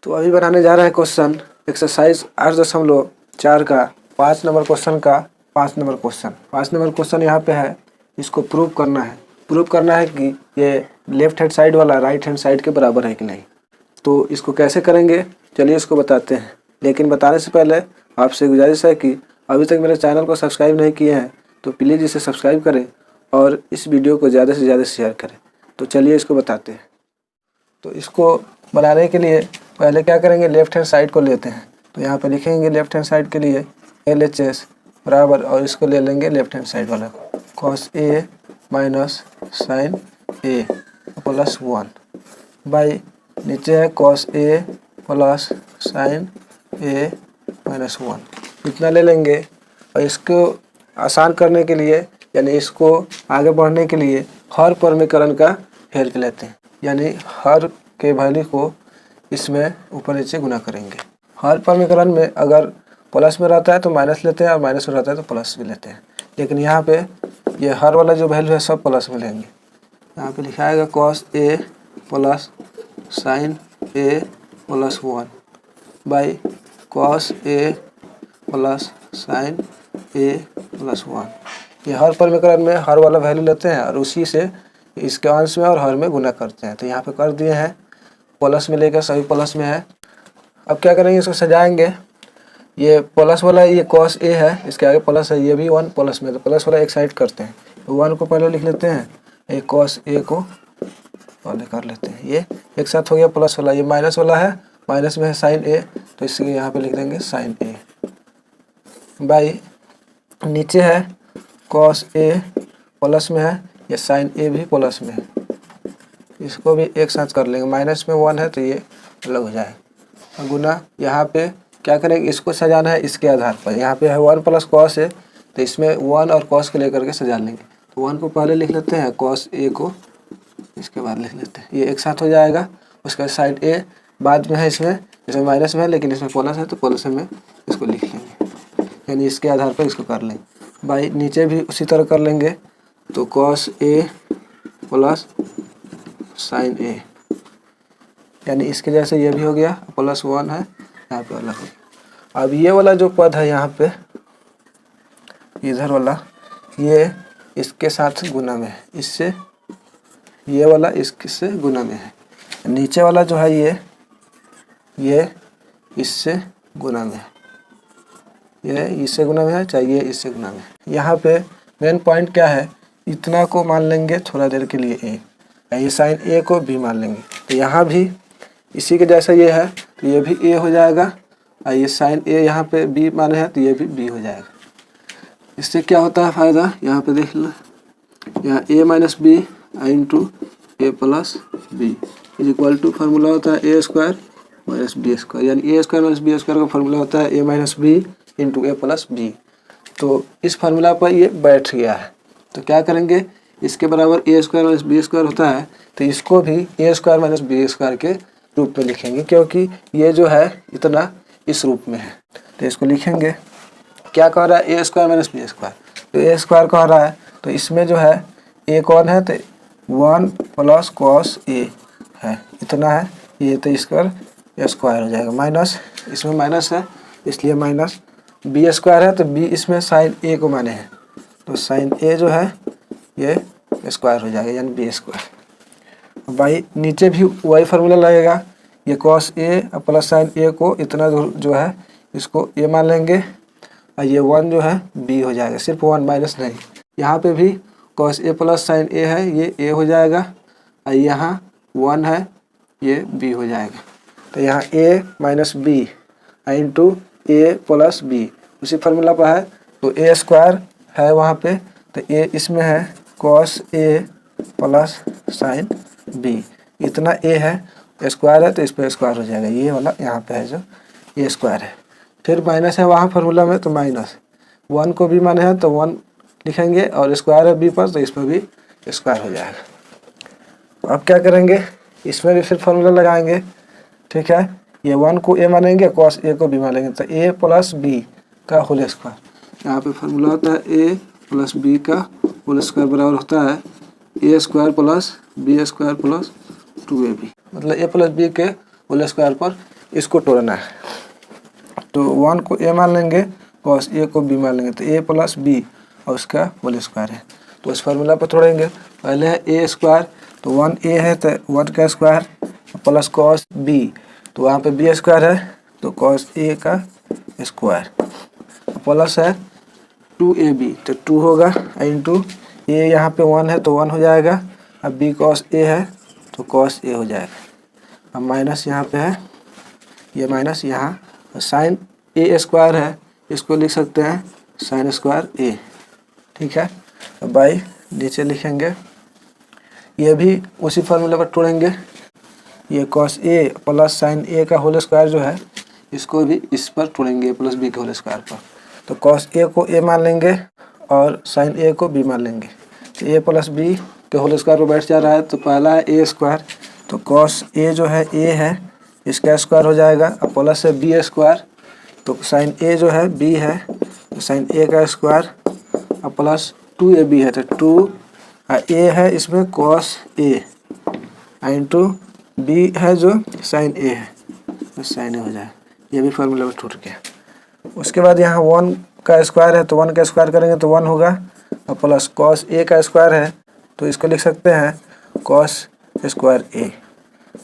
तो अभी बनाने जा रहे हैं क्वेश्चन एक्सरसाइज 8.4 का 5 नंबर क्वेश्चन का 5 नंबर क्वेश्चन। 5 नंबर क्वेश्चन यहाँ पे है, इसको प्रूव करना है। प्रूव करना है कि ये लेफ्ट हैंड साइड वाला राइट हैंड साइड के बराबर है कि नहीं। तो इसको कैसे करेंगे चलिए इसको बताते हैं। लेकिन बताने से पहले आपसे गुजारिश है कि अभी तक मेरे चैनल को सब्सक्राइब नहीं किए हैं तो प्लीज़ इसे सब्सक्राइब करें और इस वीडियो को ज़्यादा से ज़्यादा शेयर करें। तो चलिए इसको बताते हैं। तो इसको बनाने के लिए पहले क्या करेंगे, लेफ्ट हैंड साइड को लेते हैं। तो यहाँ पे लिखेंगे लेफ्ट हैंड साइड के लिए LHS बराबर, और इसको ले लेंगे लेफ्ट हैंड साइड वाला को CosA minus sin A plus 1 by नीचे है CosA plus sin A minus 1 इतना ले लेंगे। और इसको आसान करने के लिए यानी इसको आगे बढ़ने के लिए हर समीकरण का हेल्प लेते हैं, यानी हर के वैल्यू को इसमें ऊपर नीचे गुना करेंगे। हर समीकरण में अगर प्लस में रहता है तो माइनस लेते हैं और माइनस में रहता है तो प्लस भी लेते हैं। लेकिन यहाँ पे ये हर वाला जो वैल्यू है सब प्लस में लेंगे। यहाँ पे लिखा आएगा CosA plus sin A plus 1 by CosA plus sin A plus 1। ये हर समीकरण में हर वाला वैल्यू लेते हैं और उसी से इसके अंश में और हर में गुना करते हैं। तो यहाँ पे कर दिए हैं, प्लस में लेकर सभी प्लस में है। अब क्या करेंगे, इसको सजाएंगे। ये प्लस वाला ये CosA है, इसके आगे प्लस है, ये भी 1 प्लस में, तो प्लस वाला एक साइड करते हैं। 1 को पहले लिख लेते हैं, ये CosA को पहले कर लेते हैं। ये एक साथ हो गया प्लस वाला, ये माइनस वाला है, माइनस में है sin A, तो इसलिए यहाँ पे लिख देंगे sin A बाई नीचे है CosA प्लस में है, ये sin A भी प्लस में है, इसको भी एक साथ कर लेंगे। माइनस में 1 है तो ये अलग हो जाएगा। गुना यहाँ पे क्या करेंगे, इसको सजाना है इसके आधार पर। यहाँ पे है 1 प्लस cos है तो इसमें 1 और cos को लेकर के सजा लेंगे। तो 1 को पहले लिख लेते हैं, CosA को इसके बाद लिख लेते हैं, ये एक साथ हो जाएगा। उसका साइड A बाद में है, इसमें माइनस में है लेकिन इसमें प्लस है तो प्लस में इसको लिख लेंगे, यानी इसके आधार पर इसको कर लेंगे। बाई नीचे भी उसी तरह कर लेंगे, तो CosA प्लस sin A, यानी इसके जैसे ये भी हो गया, प्लस 1 है यहाँ पे अलग हो गया। अब ये वाला जो पद है यहाँ पे इधर वाला, ये इसके साथ गुना में है, इससे ये वाला इससे गुना में है। नीचे वाला जो है ये इससे गुना में है, ये इससे गुना में है, चाहे ये इससे गुना में है। यहाँ पे मेन पॉइंट क्या है, इतना को मान लेंगे थोड़ा देर के लिए A, ये sin A को B मान लेंगे। तो यहाँ भी इसी के जैसा ये है तो ये भी A हो जाएगा, और ये sin A यहाँ पे B माने हैं तो ये भी B हो जाएगा। इससे क्या होता है फ़ायदा, यहाँ पे देख लो, यहाँ A minus B into A plus B is equal to formula होता है A square minus B square, यानी A square minus B square का फार्मूला होता है A minus B into A plus B. तो इस फार्मूला पर ये बैठ गया है। तो क्या करेंगे, इसके बराबर A square minus B square होता है तो इसको भी A square minus B square के रूप में लिखेंगे, क्योंकि ये जो है इतना इस रूप में है। तो इसको लिखेंगे, क्या कह रहा है A square minus B square, तो A स्क्वायर कह रहा है तो इसमें जो है A कौन है, तो 1 प्लस CosA है, इतना है ये, तो इसका स्क्वायर हो जाएगा। माइनस इसमें माइनस है इसलिए माइनस B स्क्वायर है, तो B इसमें sin A को माने हैं, तो sin A जो है ये स्क्वायर हो जाएगा, यानी B स्क्वायर बाई नीचे भी वही फार्मूला लगेगा। ये CosA प्लस sin A को इतना जो है इसको A मान लेंगे, और ये 1 जो है B हो जाएगा, सिर्फ 1 माइनस नहीं। यहाँ पे भी CosA प्लस sin A है, ये A हो जाएगा, और यहाँ 1 है ये B हो जाएगा। तो यहाँ A minus B into A plus B उसी फार्मूला पर है, तो A स्क्वायर है वहाँ पे, तो A इसमें है CosA प्लस sin B, इतना A है, स्क्वायर है तो इस पर स्क्वायर हो जाएगा, ये वाला यहाँ पे है जो A स्क्वायर है। फिर माइनस है वहाँ फार्मूला में, तो माइनस 1 को भी माने हैं तो 1 लिखेंगे, और स्क्वायर है B पर तो इस पर भी स्क्वायर हो जाएगा। अब क्या करेंगे, इसमें भी फिर फार्मूला लगाएंगे, ठीक है। ये 1 को A मानेंगे, cos A को B मानेंगे, तो A प्लस B का होल स्क्वायर। यहाँ पे फार्मूला होता है A प्लस B का होल स्क्वायर बराबर होता है A square plus B square plus 2AB, मतलब A प्लस B के होल स्क्वायर पर इसको तोड़ना है। तो 1 को a मान लेंगे, cos a को b मान लेंगे, तो a प्लस b और उसका होल स्क्वायर है। तो इस फार्मूला पर तोड़ेंगे। पहले है a स्क्वायर, तो 1a है तो 1 का स्क्वायर प्लस cos b, तो वहाँ पे b स्क्वायर है तो cos a का स्क्वायर प्लस है 2ab, तो 2 होगा इंटू a, यहाँ पे 1 है तो 1 हो जाएगा। अब b cos a है तो cos a हो जाएगा। अब माइनस यहाँ पे है, ये माइनस यहाँ, साइन a स्क्वायर है, इसको लिख सकते हैं साइन स्क्वायर a, ठीक है। अब बाई नीचे लिखेंगे, ये भी उसी फार्मूले पर तोड़ेंगे। ये cos a plus sign a का होल स्क्वायर जो है, इसको भी इस पर तोड़ेंगे प्लस b के होल स्क्वायर पर। तो cos a को a मान लेंगे और साइन a को b मान लेंगे, तो a प्लस b के होल स्क्वायर पर बैठ जा रहा है। तो पहला है a स्क्वायर, तो cos a जो है a है, इसका स्क्वायर हो जाएगा, और प्लस है b स्क्वायर, तो साइन a जो है b है, तो साइन a का स्क्वायर और प्लस 2ab है, तो 2 a है इसमें cos a इंटू b है जो साइन a है, तो साइन a हो जाए। ये भी फार्मूला में टूट गया। उसके बाद यहाँ 1 का स्क्वायर है, तो 1 का स्क्वायर करेंगे तो 1 होगा, और प्लस cos a का स्क्वायर है, तो इसको लिख सकते हैं cos स्क्वायर a,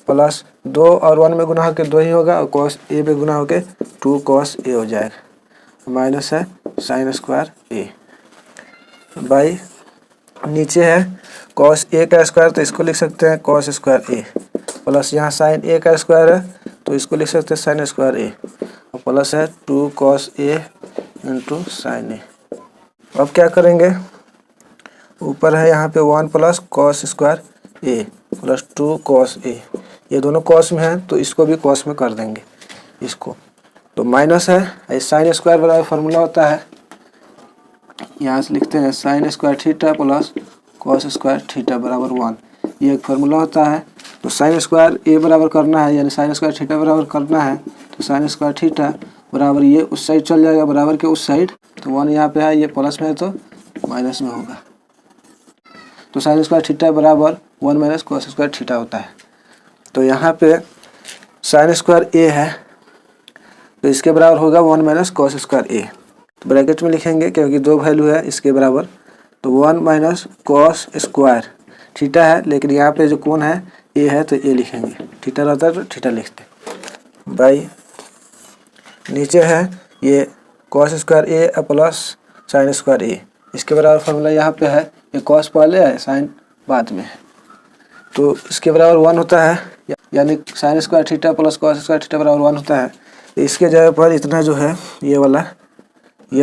प्लस 2 और 1 में गुना होकर 2 ही होगा, और cos a में गुना होकर 2 cos a हो जाएगा, माइनस है साइन स्क्वायर a बाई नीचे है cos a का स्क्वायर, तो इसको लिख सकते हैं cos स्क्वायर a, प्लस यहाँ साइन a का स्क्वायर है, तो इसको लिख सकते हैं साइन स्क्वायर a, और प्लस है 2 cos a into sine a। अब क्या करेंगे, ऊपर है यहाँ पे 1 plus cos square a plus 2 cos a, ये दोनों cos में है तो इसको भी cos में कर देंगे इसको, तो माइनस है साइन स्क्वायर बराबर फार्मूला होता है, यहाँ से लिखते हैं sine square theta plus cos square theta बराबर 1, ये एक फार्मूला होता है। तो साइन स्क्वायर a बराबर करना है, यानी साइन स्क्वायर थीटा बराबर करना है, तो साइन स्क्वायर थीटा बराबर ये उस साइड चल जाएगा, बराबर के उस साइड, तो 1 यहाँ पे है, ये प्लस में है तो माइनस में होगा, तो साइन स्क्वायर थीटा बराबर 1 माइनस cos स्क्वायर थीटा होता है। तो यहाँ पे साइन स्क्वायर a है, तो इसके बराबर होगा 1 माइनस cos स्क्वायर a, तो ब्रैकेट में लिखेंगे क्योंकि 2 वैल्यू है इसके बराबर, तो 1 माइनस cos स्क्वायर थीटा है, लेकिन यहाँ पे जो कोण है a है तो a लिखेंगे, थीटा रहता है तो थीटा लिखते बाई नीचे है ये cos square a plus sine square a, इसके बराबर फार्मूला यहाँ पे है, ये cos पहले है साइन बाद में है, तो इसके बराबर 1 होता है, यानी sine square theta plus cos square theta बराबर 1 होता है। तो इसके जगह पर इतना जो है ये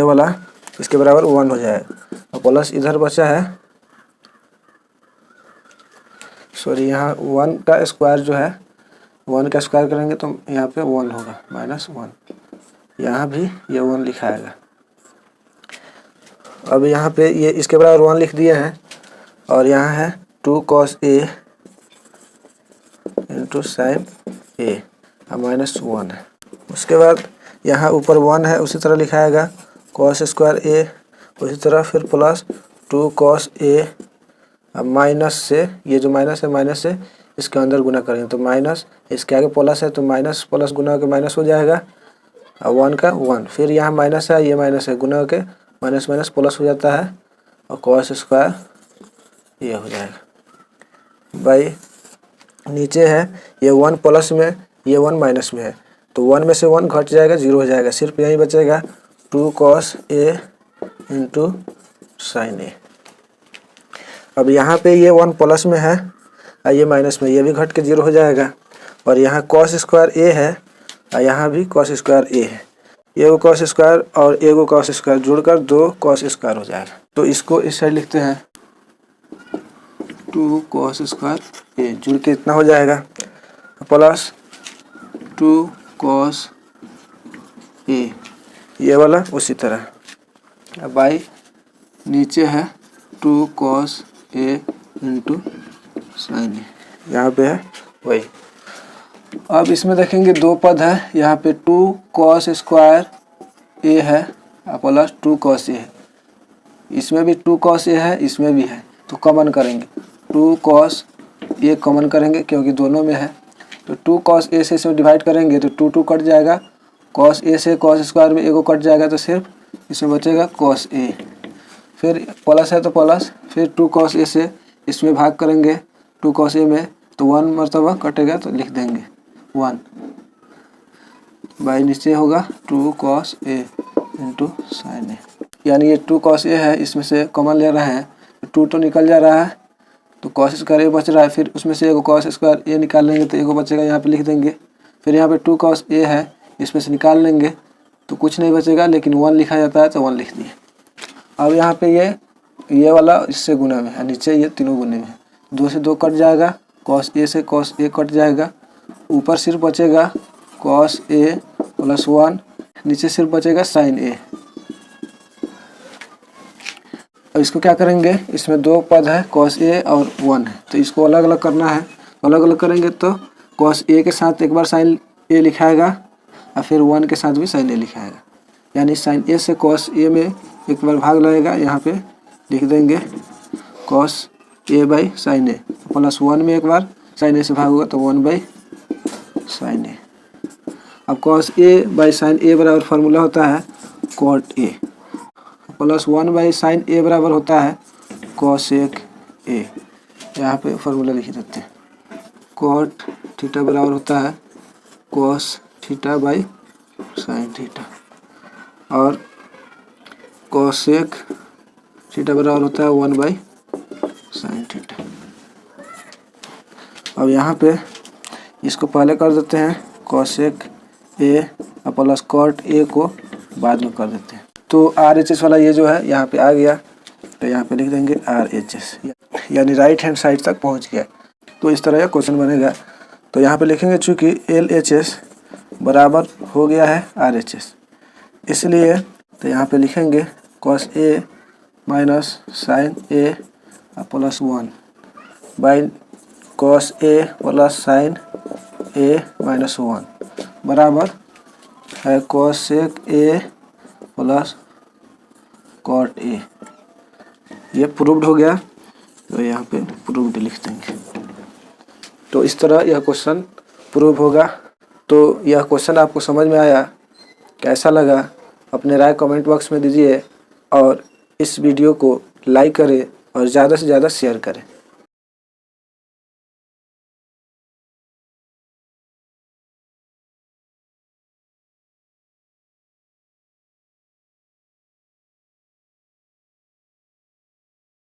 वाला इसके बराबर 1 हो जाएगा, और प्लस इधर बचा है, सॉरी यहाँ 1 का स्क्वायर जो है, 1 का स्क्वायर करेंगे तो यहाँ पे 1 होगा, माइनस 1, यहाँ भी ये 1 लिखाएगा। अब यहाँ पे ये इसके बराबर 1 लिख दिए हैं, और यहाँ है 2 cos a into sine a, और माइनस 1 है। उसके बाद यहाँ ऊपर 1 है, उसी तरह लिखाएगा cos स्क्वायर a, उसी तरह फिर प्लस 2 cos a, अब माइनस से ये जो माइनस है, माइनस से इसके अंदर गुना करेंगे तो माइनस, इसके आगे प्लस है तो माइनस प्लस गुना होकर माइनस हो जाएगा, और 1 का 1, फिर यहाँ माइनस है, ये माइनस है, गुना होकर माइनस माइनस प्लस हो जाता है, और cos स्क्वायर ये हो जाएगा बाई नीचे है ये 1 प्लस में, ये 1 माइनस में है, तो 1 में से 1 घट जाएगा, 0 हो जाएगा, सिर्फ यही बचेगा 2 cos a into sine a। अब यहाँ पे ये 1 प्लस में है और ये माइनस में, ये भी घट के 0 हो जाएगा, और यहाँ cos स्क्वायर a है और यहाँ भी cos स्क्वायर a है, एगो cos स्क्वायर और एगो cos स्क्वायर जुड़कर 2 cos स्क्वायर हो जाएगा। तो इसको इस साइड लिखते हैं 2 cos स्क्वायर a, जुड़ के इतना हो जाएगा, प्लस 2 cos a, ये वाला उसी तरह, अब बाई नीचे है 2 cos a into sine a, यहाँ पे है वही। अब इसमें देखेंगे 2 पद है, यहाँ पे 2 cos स्क्वायर a है प्लस 2 cos a है, इसमें भी 2 cos a है, इसमें भी है, तो कॉमन करेंगे 2 cos a कॉमन करेंगे क्योंकि दोनों में है, तो 2 cos A से इसमें डिवाइड करेंगे तो 2 कट जाएगा, cos A से cos स्क्वायर में एगो कट जाएगा तो सिर्फ इसमें बचेगा cos A। फिर प्लस है तो प्लस, फिर 2 cos A से इसमें भाग करेंगे 2 cos A में तो 1 मरतबा कटेगा तो लिख देंगे 1 बाई नीचे होगा 2 cos A into sin A। यानी ये 2 cos A है, इसमें से कॉमन ले रहे हैं, 2 तो निकल जा रहा है तो cos स्क्वायर A बच रहा है, फिर उसमें से एगो cos स्क्वायर A निकाल लेंगे तो एगो बचेगा, यहाँ पे लिख देंगे। फिर यहाँ पे 2 cos A है, इसमें से निकाल लेंगे तो कुछ नहीं बचेगा, लेकिन 1 लिखा जाता है तो 1 लिख दिए। अब यहाँ पे ये वाला इससे गुना में है, नीचे ये तीनों गुने में है, 2 से 2 कट जाएगा, cos A से cos A कट जाएगा, ऊपर सिर्फ बचेगा cos A प्लस 1, नीचे सिर्फ बचेगा sin A। अब इसको क्या करेंगे, इसमें 2 पद है cos A और 1 है तो इसको अलग अलग करना है। अलग अलग करेंगे तो cos A के साथ एक बार sin A लिखाएगा और फिर 1 के साथ भी sin A लिखाएगा, यानी sin A से cos A में एक बार भाग लगेगा, यहाँ पे लिख देंगे cos A by sin A plus 1 में एक बार sin A से भाग होगा तो 1 बाई sin A। अब cos A by sin A बराबर फार्मूला होता है cot A plus 1 by sin A बराबर होता है cosecA। यहाँ पे फार्मूला लिख देते हैं, cot थीटा बराबर होता है cos theta by sin theta और cosec थीटा बराबर होता है 1 बाई sin थीटा। अब यहाँ पे इसको पहले कर देते हैं cosec A और प्लस cot A को बाद में कर देते हैं। तो RHS वाला ये जो है यहाँ पे आ गया तो यहाँ पे लिख देंगे RHS, यानी राइट हैंड साइड तक पहुँच गया। तो इस तरह का क्वेश्चन बनेगा। तो यहाँ पे लिखेंगे चूँकि LHS बराबर हो गया है RHS, इसलिए तो यहाँ पे लिखेंगे cos A minus sin A plus 1 by cos A plus sin A minus 1 बराबर है cosecA प्लस cot A। ये प्रूव्ड हो गया तो यहाँ पे प्रूव्ड लिख देंगे। तो इस तरह यह क्वेश्चन प्रूव होगा। तो यह क्वेश्चन आपको समझ में आया, कैसा लगा अपने राय कमेंट बॉक्स में दीजिए और इस वीडियो को लाइक करें और ज़्यादा से ज़्यादा शेयर करें।